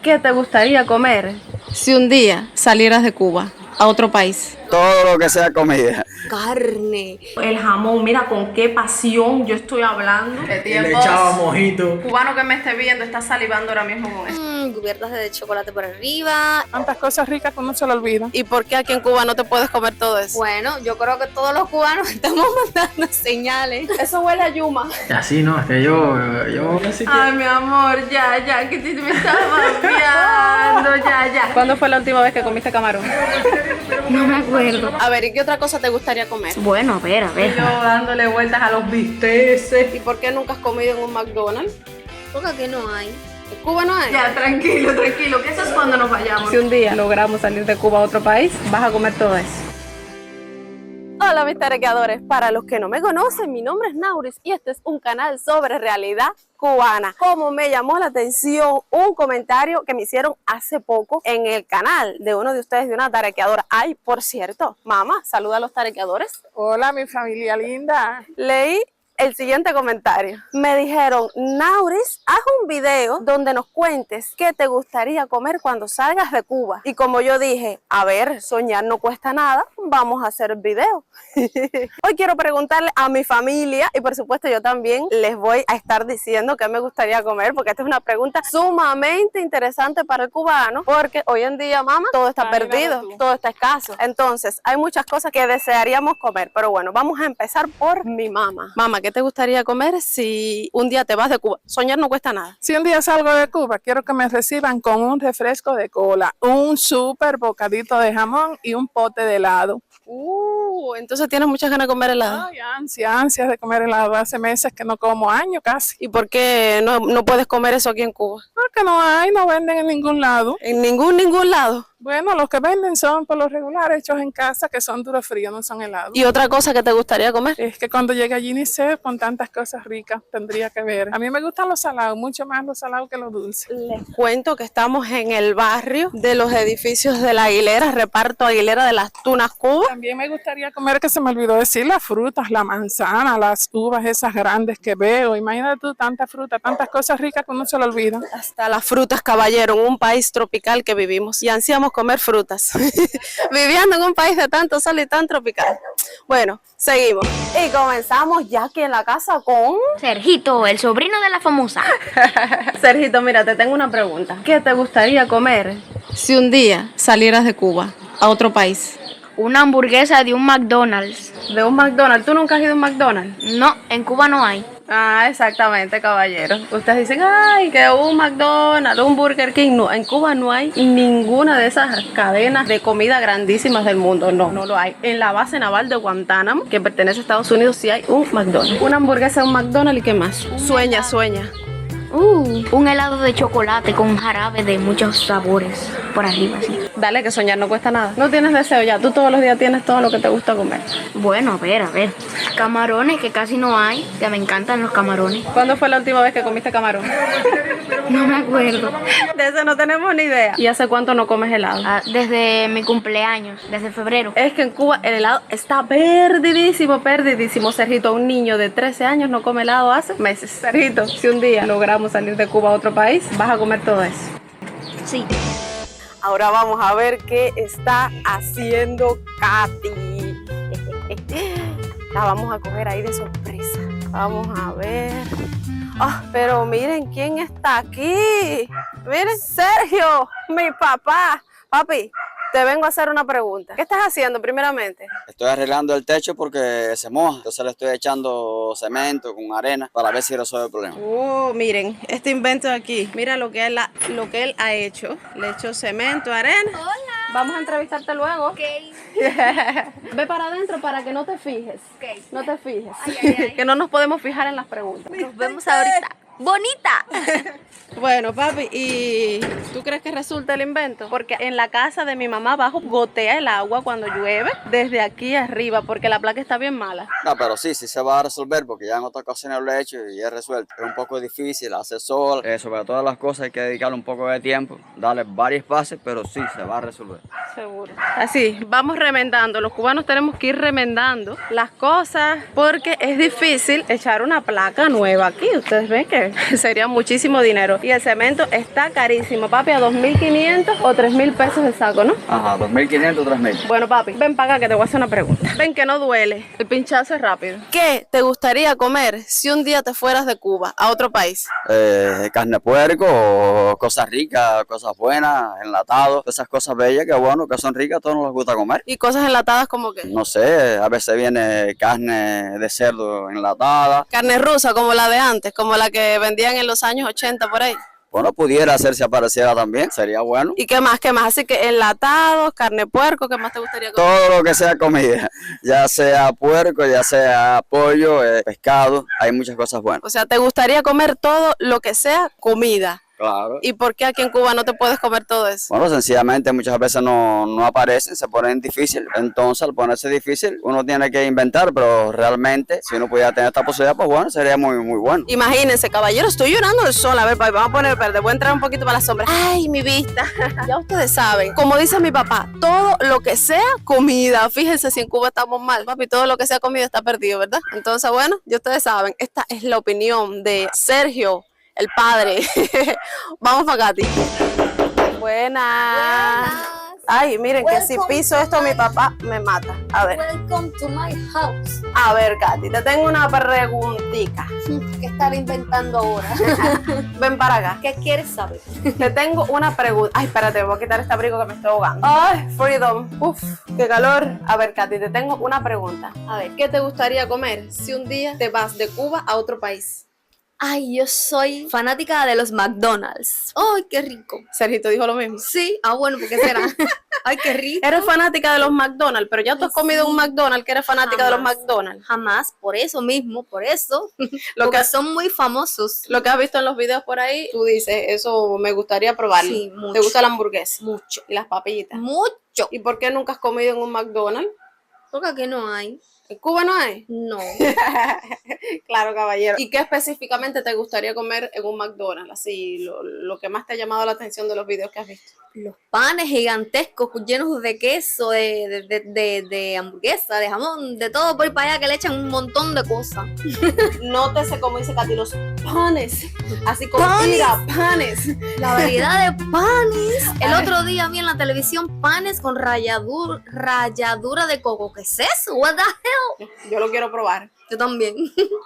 ¿Qué te gustaría comer si un día salieras de Cuba a otro país? Todo lo que sea comida. Carne. El jamón, mira con qué pasión yo estoy hablando. ¿Qué tiempos? Le echaba mojito. Cubano que me esté viendo está salivando ahora mismo con eso. Cubiertas de chocolate por arriba. Tantas cosas ricas que uno se lo olvida. ¿Y por qué aquí en Cuba no te puedes comer todo eso? Bueno, yo creo que todos los cubanos estamos mandando señales. Eso huele a yuma. Así no, es que yo así que... Ay, mi amor, ya, que te me estás babeando, ya. ¿Cuándo fue la última vez que comiste camarón? No me acuerdo. A ver, ¿y qué otra cosa te gustaría comer? Bueno, a ver. Yo dándole vueltas a los bisteces. ¿Y por qué nunca has comido en un McDonald's? Porque aquí no hay. ¿En Cuba no hay? Ya, tranquilo, que eso es cuando nos vayamos. Si un día logramos salir de Cuba a otro país, vas a comer todo eso. Hola mis tarequeadores, para los que no me conocen, mi nombre es Nauris y este es un canal sobre realidad cubana. Como me llamó la atención un comentario que me hicieron hace poco en el canal de uno de ustedes, de una tarequeadora. Ay, por cierto, mamá, saluda a los tarequeadores. Hola, mi familia linda. Leí el siguiente comentario. Me dijeron, Nauris, haz un video donde nos cuentes qué te gustaría comer cuando salgas de Cuba. Y como yo dije, a ver, soñar no cuesta nada, vamos a hacer el video. Hoy quiero preguntarle a mi familia y por supuesto yo también les voy a estar diciendo qué me gustaría comer, porque esta es una pregunta sumamente interesante para el cubano, porque hoy en día, mamá, todo está perdido, todo está escaso. Entonces, hay muchas cosas que desearíamos comer, pero bueno, vamos a empezar por mi mamá. Mamá, ¿qué te gustaría comer si un día te vas de Cuba? Soñar no cuesta nada. Si un día salgo de Cuba, quiero que me reciban con un refresco de cola, un súper bocadito de jamón y un pote de helado. Entonces tienes muchas ganas de comer helado. Ay, ansias de comer helado. Hace meses que no como, años casi. ¿Y por qué no puedes comer eso aquí en Cuba? Porque no venden en ningún lado. En ningún lado. Bueno, los que venden son por lo regular hechos en casa, que son duros fríos, no son helados. ¿Y otra cosa que te gustaría comer? Es que cuando llegue allí ni sé, con tantas cosas ricas, tendría que ver. A mí me gustan los salados, mucho más los salados que los dulces. Les cuento que estamos en el barrio de los edificios de la Aguilera, reparto Aguilera de las Tunas, Cuba. También me gustaría comer, que se me olvidó decir, las frutas, la manzana, las uvas esas grandes que veo. Imagínate tú, tanta fruta, tantas cosas ricas que uno se lo olvida. Hasta las frutas, caballero, en un país tropical que vivimos y ansiamos comer frutas. Viviendo en un país de tanto sol y tan tropical. Bueno, seguimos. Y comenzamos ya aquí en la casa con... Sergito, el sobrino de la famosa. Sergito, mira, te tengo una pregunta. ¿Qué te gustaría comer si un día salieras de Cuba a otro país? Una hamburguesa de un McDonald's. ¿De un McDonald's? ¿Tú nunca has ido a un McDonald's? No, en Cuba no hay. Ah, exactamente, caballero. Ustedes dicen, ay, que un McDonald's, un Burger King. No, en Cuba no hay ninguna de esas cadenas de comida grandísimas del mundo. No lo hay. En la base naval de Guantánamo, que pertenece a Estados Unidos, sí hay un McDonald's. Una hamburguesa de un McDonald's, ¿y qué más? Sueña. Un helado de chocolate con jarabe de muchos sabores por arriba, sí. Dale, que soñar no cuesta nada. No tienes deseo ya, tú todos los días tienes todo lo que te gusta comer. Bueno, a ver. Camarones, que casi no hay, que me encantan los camarones. ¿Cuándo fue la última vez que comiste camarón? No me acuerdo. De eso no tenemos ni idea. ¿Y hace cuánto no comes helado? Desde mi cumpleaños, desde febrero. Es que en Cuba el helado está perdidísimo. Sergito, un niño de 13 años no come helado hace meses. Sergito, si un día logramos salir de Cuba a otro país, vas a comer todo eso. Sí. Ahora vamos a ver qué está haciendo Katy. La vamos a coger ahí de sorpresa. Vamos a ver. Pero miren quién está aquí. Miren, Sergio, mi papá. Papi, te vengo a hacer una pregunta. ¿Qué estás haciendo primeramente? Estoy arreglando el techo porque se moja. Entonces le estoy echando cemento con arena para ver si resuelve el problema. Miren, este invento de aquí. Mira lo que él ha hecho. Le echó cemento, arena. Hola. Vamos a entrevistarte luego. Ok. Ve para adentro para que no te fijes. Ok. No te fijes. Ay. Que no nos podemos fijar en las preguntas. Nos vemos ahorita. ¡Bonita! Bueno, papi, ¿y tú crees que resulta el invento? Porque en la casa de mi mamá abajo gotea el agua cuando llueve desde aquí arriba, porque la placa está bien mala. No, pero sí se va a resolver porque ya en otras ocasiones lo he hecho y he resuelto. Es un poco difícil, hacer sol. Sobre todas las cosas hay que dedicarle un poco de tiempo, darle varios pases, pero sí se va a resolver. Seguro. Así, vamos remendando. Los cubanos tenemos que ir remendando las cosas porque es difícil echar una placa nueva aquí. Ustedes ven que sería muchísimo dinero. Y el cemento está carísimo, papi, a 2.500 o 3.000 pesos el saco, ¿no? Ajá, 2.500, 3.000. Bueno, papi, ven para acá que te voy a hacer una pregunta. Ven que no duele. El pinchazo es rápido. ¿Qué te gustaría comer si un día te fueras de Cuba a otro país? Carne de puerco, cosas ricas, cosas buenas, enlatados, esas cosas bellas que bueno, que son ricas, a todos nos gusta comer. Y cosas enlatadas como que No sé, a veces viene carne de cerdo enlatada. carne rusa como la de antes, como la que vendían en los años 80 por ahí. Bueno, pudiera hacerse apareciera también, sería bueno. ¿Y qué más? ¿Qué más? Así que enlatados, carne de puerco, ¿qué más te gustaría comer? Todo lo que sea comida, ya sea puerco, ya sea pollo, pescado, hay muchas cosas buenas. O sea, ¿te gustaría comer todo lo que sea comida? Claro. ¿Y por qué aquí en Cuba no te puedes comer todo eso? Bueno, sencillamente muchas veces no aparecen, se ponen difícil. Entonces, al ponerse difícil, uno tiene que inventar, pero realmente, si uno pudiera tener esta posibilidad, pues bueno, sería muy, muy bueno. Imagínense, caballero, estoy llorando del sol. A ver, papi, vamos a poner verde. Voy a entrar un poquito para la sombra. ¡Ay, mi vista! Ya ustedes saben. Como dice mi papá, todo lo que sea comida. Fíjense si en Cuba estamos mal. Papi, todo lo que sea comida está perdido, ¿verdad? Entonces, bueno, ya ustedes saben. Esta es la opinión de Sergio, el padre. Vamos para Katy. Buenas. Ay, miren que si piso esto mi papá me mata. A ver. Welcome to my house. A ver, Katy, te tengo una preguntita. ¿Qué estar inventando ahora? Ven para acá. ¿Qué quieres saber? Te tengo una pregunta. Ay, espérate, me voy a quitar este abrigo que me estoy ahogando. Ay, freedom. Uf, qué calor. A ver, Katy, te tengo una pregunta. A ver, ¿qué te gustaría comer si un día te vas de Cuba a otro país? Ay, yo soy fanática de los McDonald's. Ay, qué rico. Sergito dijo lo mismo. Sí, bueno, ¿por qué será? Ay, qué rico. Eres fanática de los McDonald's, pero ya tú has comido un McDonald's que eres fanática de los Jamás. McDonald's. Jamás, por eso mismo, por eso. Lo Porque que, son muy famosos. lo que has visto en los videos por ahí, tú dices, eso me gustaría probarlo. Sí, mucho. ¿Te gusta la hamburguesa? Mucho. Y las papitas. Mucho. ¿Y por qué nunca has comido en un McDonald's? Porque aquí no hay. ¿En Cuba no hay? No. Claro, caballero. ¿Y qué específicamente te gustaría comer en un McDonald's? Así, lo que más te ha llamado la atención de los videos que has visto. Los panes gigantescos llenos de queso, de hamburguesa, de jamón, de todo por ahí para allá que le echan un montón de cosas. Nótese como dice Katy, los panes. Así como Panes. diga, panes. La variedad de panes. El otro día vi en la televisión panes con ralladura de coco. ¿Qué es eso? What the hell? Yo lo quiero probar. Yo también.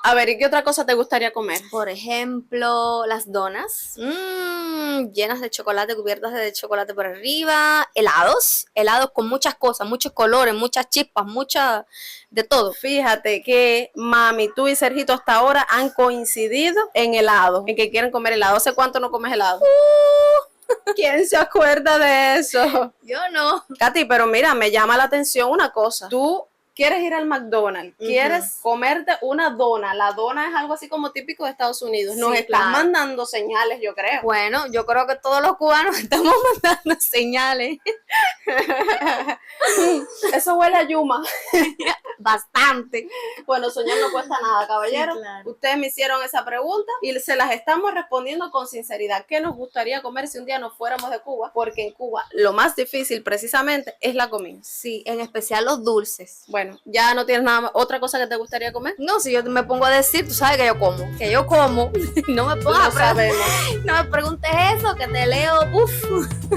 A ver, ¿y qué otra cosa te gustaría comer? Por ejemplo, las donas. Llenas de chocolate, cubiertas de chocolate por arriba. Helados con muchas cosas, muchos colores, muchas chispas, de todo. Fíjate que mami, tú y Sergito hasta ahora han coincidido en helado, en que quieren comer helado. ¿Hace cuánto no comes helado? ¿Quién se acuerda de eso? Yo no. Katy, pero mira, me llama la atención una cosa. Tú quieres ir al McDonald's, quieres comerte una dona. La dona es algo así como típico de Estados Unidos. Nos Sí, están claro. mandando señales, yo creo. Bueno, yo creo que todos los cubanos estamos mandando señales. Eso huele a yuma. Bastante. Bueno, soñar no cuesta nada, caballero. Sí, claro. Ustedes me hicieron esa pregunta y se las estamos respondiendo con sinceridad. ¿Qué nos gustaría comer si un día nos fuéramos de Cuba? Porque en Cuba lo más difícil precisamente es la comida. Sí, en especial los dulces. Bueno, ya no tienes nada más. ¿Otra cosa que te gustaría comer? No, si yo me pongo a decir, tú sabes que yo como. No me pongas Lo sabemos. no me preguntes eso, que te leo,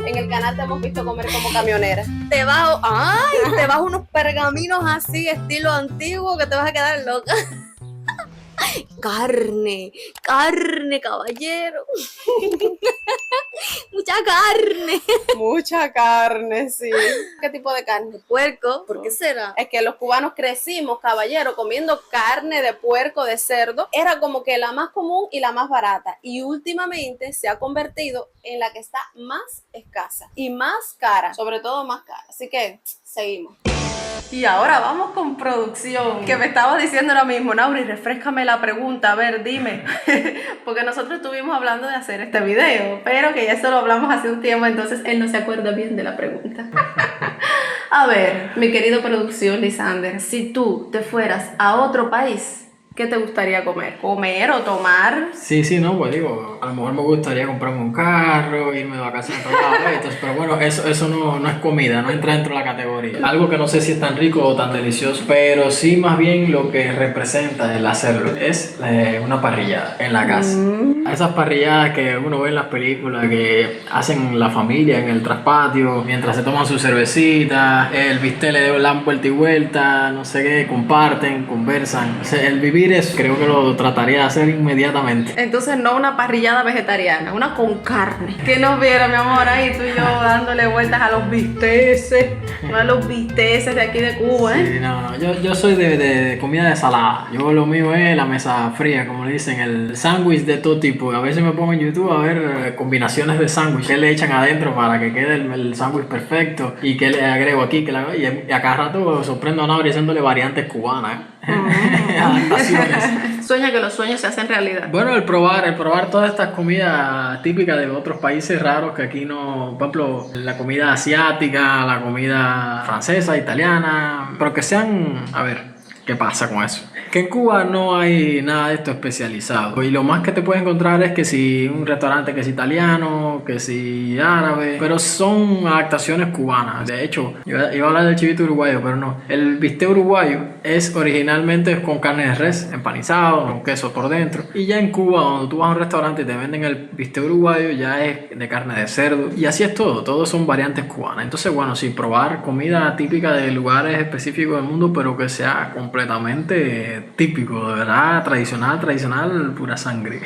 En el canal te hemos visto comer como camionera. te bajo unos pergaminos así, estilo antiguo, que te vas a quedar loca. Carne, caballero. Mucha carne. Mucha carne, sí. ¿Qué tipo de carne? Puerco, ¿por qué será? Es que los cubanos crecimos, caballero, comiendo carne de puerco, de cerdo. Era como que la más común y la más barata. Y últimamente se ha convertido en la que está más escasa y más cara, sobre todo más cara. Así que seguimos. Y ahora vamos con producción, que me estaba diciendo ahora mismo, Nauri, refréscame la pregunta, a ver, dime, porque nosotros estuvimos hablando de hacer este video, pero que ya eso lo hablamos hace un tiempo, entonces él no se acuerda bien de la pregunta. A ver, mi querido producción, Lisander, si tú te fueras a otro país, ¿Qué te gustaría comer? ¿Comer o tomar? Sí, no, pues digo, a lo mejor me gustaría comprarme un carro, irme de vacaciones a otro lado, entonces, pero bueno, eso no es comida, no entra dentro de la categoría. Algo que no sé si es tan rico o tan delicioso, pero sí más bien lo que representa el hacerlo es una parrillada en la casa. Esas parrilladas que uno ve en las películas que hacen la familia en el traspatio, mientras se toman su cervecita, el bistec le dan vuelta y vuelta, no sé qué, comparten, conversan. O sea, el vivir eso creo que lo trataría de hacer inmediatamente. Entonces no una parrillada vegetariana, una con carne. ¿Qué nos viera, mi amor, ahí tú y yo dándole vueltas a los bisteces, no a los bisteces de aquí de Cuba, ¿eh? Sí, no, yo soy de comida de salada. Yo lo mío es la mesa fría, como le dicen, el sándwich de todo tipo. A veces me pongo en YouTube a ver combinaciones de sándwich, qué le echan adentro para que quede el sándwich perfecto y qué le agrego aquí, y a cada rato sorprendo a Nauri haciéndole variantes cubanas, adaptaciones. Sueña que los sueños se hacen realidad. Bueno, el probar todas estas comidas típicas de otros países raros que aquí no, por ejemplo, la comida asiática, la comida francesa, italiana, pero que sean, a ver, ¿qué pasa con eso? Que en Cuba no hay nada de esto especializado. Y lo más que te puedes encontrar es que si un restaurante que es italiano, que si árabe, pero son adaptaciones cubanas. De hecho, iba a hablar del chivito uruguayo, pero no. El bistec uruguayo es originalmente con carne de res, empanizado, con queso por dentro. Y ya en Cuba, cuando tú vas a un restaurante y te venden el bistec uruguayo, ya es de carne de cerdo. Y así es todo. Todos son variantes cubanas. Entonces, bueno, sí, probar comida típica de lugares específicos del mundo, pero que sea completamente típico, de verdad, tradicional, pura sangre.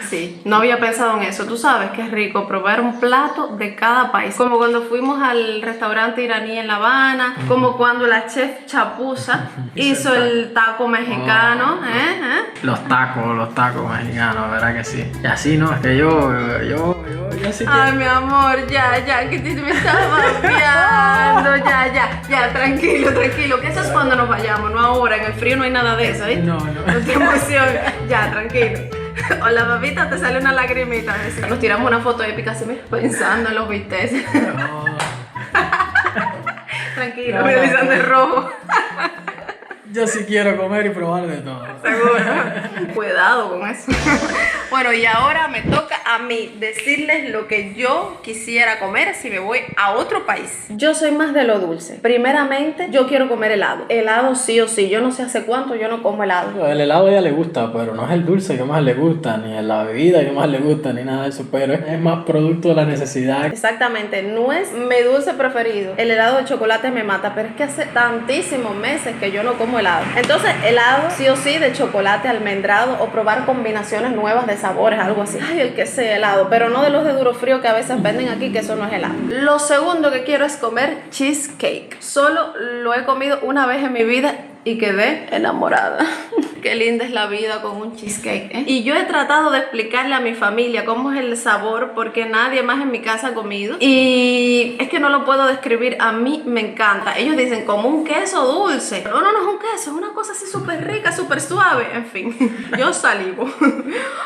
Sí, no había pensado en eso. Tú sabes que es rico probar un plato de cada país. Como cuando fuimos al restaurante iraní en La Habana, como cuando la chef Chapuza hizo el taco mexicano. Los tacos mexicanos, verdad que sí. Y así, ¿no? Es que yo sí que... Ay, mi amor, ya, que te me estás babeando. Ya, tranquilo, que eso es cuando nos vayamos, no ahora. En el frío no hay nada de eso, ¿eh? No. No te emociones. Ya, tranquilo. Hola, papita, te sale una lagrimita. Nos tiramos una foto épica así, mira, pensando en los bistecs. No. Tranquilo, me dicen de rojo. Yo sí quiero comer y probar de todo. Seguro. Cuidado con eso. Bueno, y ahora me toca a mí decirles lo que yo quisiera comer si me voy a otro país. Yo soy más de lo dulce. Primeramente, yo quiero comer helado. Helado sí o sí. Yo no sé hace cuánto yo no como helado. El helado a ella le gusta, pero no es el dulce que más le gusta, ni la bebida que más le gusta, ni nada de eso, pero es más producto de la necesidad. Exactamente, no es mi dulce preferido. El helado de chocolate me mata, pero es que hace tantísimos meses que yo no como helado. Entonces, helado sí o sí de chocolate almendrado o probar combinaciones nuevas de sabores, algo así. Ay, el que sea helado, pero no de los de duro frío que a veces venden aquí, que eso no es helado. Lo segundo que quiero es comer cheesecake. Solo lo he comido una vez en mi vida y quedé enamorada. Qué linda es la vida con un cheesecake, ¿eh? Y yo he tratado de explicarle a mi familia cómo es el sabor porque nadie más en mi casa ha comido. Y es que no lo puedo describir. A mí me encanta. Ellos dicen como un queso dulce. No es un queso, es una cosa así súper rica, súper suave. En fin, yo salivo.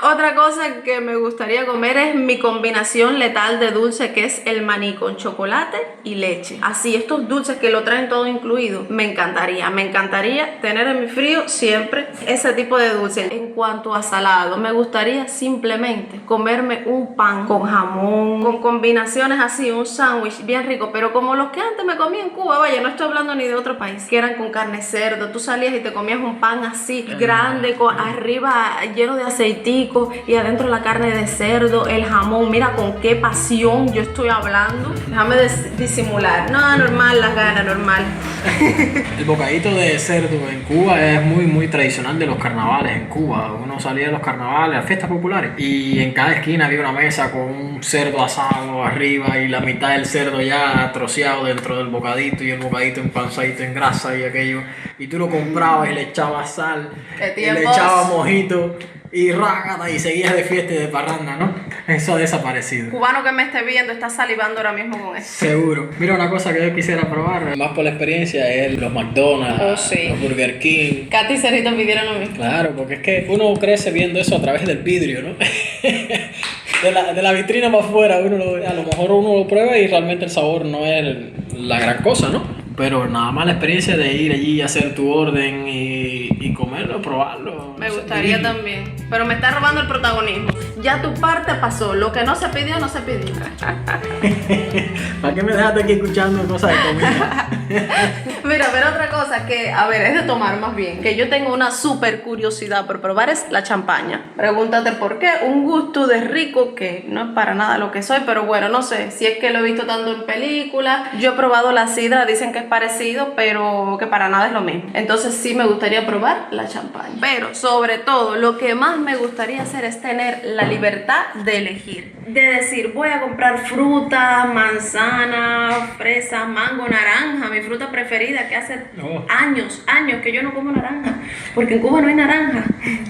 Otra cosa que me gustaría comer es mi combinación letal de dulce, que es el maní con chocolate y leche. Así, estos dulces que lo traen todo incluido. Me encantaría tener en mi frío siempre ese tipo de dulce. En cuanto a salado, me gustaría simplemente comerme un pan con jamón, con combinaciones así, un sándwich bien rico, pero como los que antes me comía en Cuba, vaya, no estoy hablando ni de otro país, que eran con carne de cerdo. Tú salías y te comías un pan así, grande, con arriba lleno de aceitico y adentro la carne de cerdo, el jamón. Mira con qué pasión yo estoy hablando. Déjame disimular. No, normal, las ganas, normal. El bocadito de cerdo en Cuba es muy tradicional de los carnavales en Cuba. Uno salía de los carnavales, las fiestas populares, y en cada esquina había una mesa con un cerdo asado arriba y la mitad del cerdo ya troceado dentro del bocadito y el bocadito empanzadito en grasa y aquello. Y tú lo comprabas y le echabas sal, y le echabas mojito y rágata y seguías de fiesta y de parranda, ¿no? Eso ha desaparecido. Cubano que me esté viendo está salivando ahora mismo con eso. Seguro. Mira, una cosa que yo quisiera probar, más por la experiencia, es los McDonald's, sí. Los Burger King. Katy y Cerrito pidieron lo mismo. Claro, porque es que uno crece viendo eso a través del vidrio, ¿no? de la vitrina para afuera, a lo mejor uno lo prueba y realmente el sabor no es la gran cosa, ¿no? Pero nada más la experiencia de ir allí, hacer tu orden y comerlo, probarlo. Me no sé, gustaría vivirlo. también, pero me está robando el protagonismo. Ya tu parte pasó, lo que no se pidió, no se pidió. ¿Para qué me dejaste aquí escuchando cosas de comida? Mira, pero otra cosa que, a ver, es de tomar más bien, que yo tengo una súper curiosidad por probar es la champaña. Pregúntate por qué, un gusto de rico que no es para nada lo que soy, pero bueno, no sé, si es que lo he visto tanto en películas. Yo he probado la sidra, dicen que es parecido, pero que para nada es lo mismo. Entonces sí me gustaría probar la champaña. Pero sobre todo, lo que más me gustaría hacer es tener la libertad de elegir. De decir, voy a comprar fruta, manzana, fresa, mango, naranja, mi fruta preferida, que hace años que yo no como naranja, porque en Cuba no hay naranja.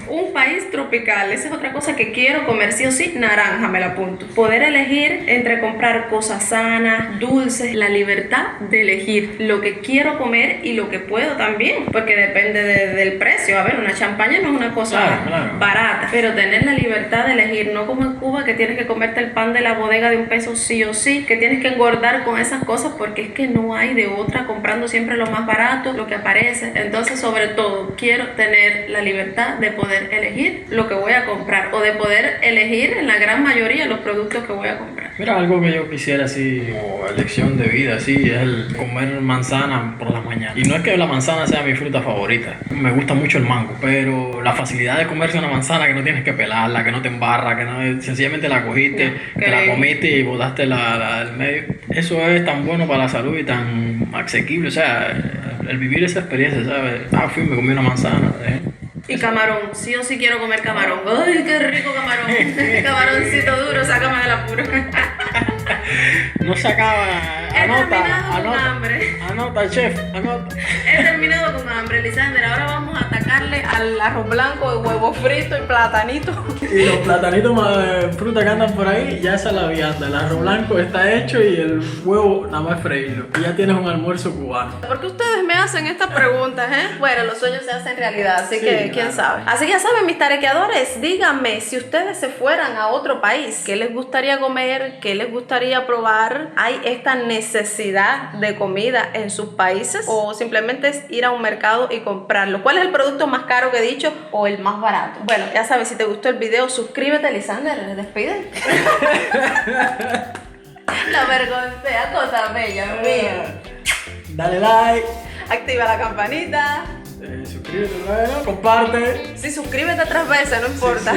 Un país tropical, esa es otra cosa que quiero comer, sí o sí, naranja, me la apunto. Poder elegir entre comprar cosas sanas, dulces, la libertad de elegir lo que quiero comer y lo que puedo también, porque depende del precio. A ver, una champaña no es una cosa Claro. barata, pero tener la libertad de elegir, no como en Cuba que tienes que comerte el pan de la bodega de $1 sí o sí, que tienes que engordar con esas cosas porque es que no hay de otra, comprando siempre lo más barato, lo que aparece. Entonces, sobre todo, quiero tener la libertad de poder elegir lo que voy a comprar o de poder elegir en la gran mayoría los productos que voy a comprar. Mira, algo que yo quisiera así, como elección de vida, así, es el comer manzana por la mañana. Y no es que la manzana sea mi fruta favorita, me gusta mucho el mango, pero la facilidad de comerse una manzana que no tienes que pelarla, que no te embarra, que no, sencillamente la cogiste, te la comiste y botaste el medio. Eso es tan bueno para la salud y tan asequible, o sea, el vivir esa experiencia, ¿sabes? Fui, me comí una manzana, Y camarón, sí o sí quiero comer camarón. ¡Ay, qué rico camarón! Camaroncito duro, sácame del apuro. No se acaba. He terminado con hambre. Anota, chef, anota. He terminado con hambre, Lisander. Ahora vamos a atacarle al arroz blanco de huevo frito y platanito. Y los platanitos más fruta que andan por ahí, ya esa es la vianda. El arroz blanco está hecho y el huevo nada más freírlo. Y ya tienes un almuerzo cubano. ¿Por qué ustedes me hacen estas preguntas, Bueno, los sueños se hacen realidad, así Sí, que quién claro. sabe. Así que ya saben, mis tarequeadores, díganme si ustedes se fueran a otro país, ¿qué les gustaría comer? ¿Qué les gustaría probar? ¿Hay esta necesidad de comida en sus países? ¿O simplemente es ir a un mercado y comprarlo? ¿Cuál es el producto más caro que he dicho o el más barato? Bueno, ya sabes, si te gustó el video, suscríbete, Lisander, despide. La vergonzea, cosa bella mía. Dale like, Activa la campanita. suscríbete, ¿no? Comparte. Sí, suscríbete 3 veces, no importa.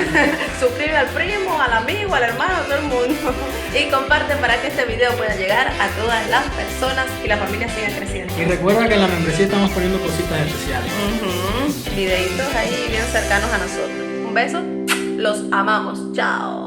Suscribe al primo, al amigo, al hermano, a todo el mundo. Y comparte para que este video pueda llegar a todas las personas y la familia siga creciendo. Y recuerda que en la membresía estamos poniendo cositas especiales. Videitos ahí bien cercanos a nosotros. Un beso, los amamos. Chao.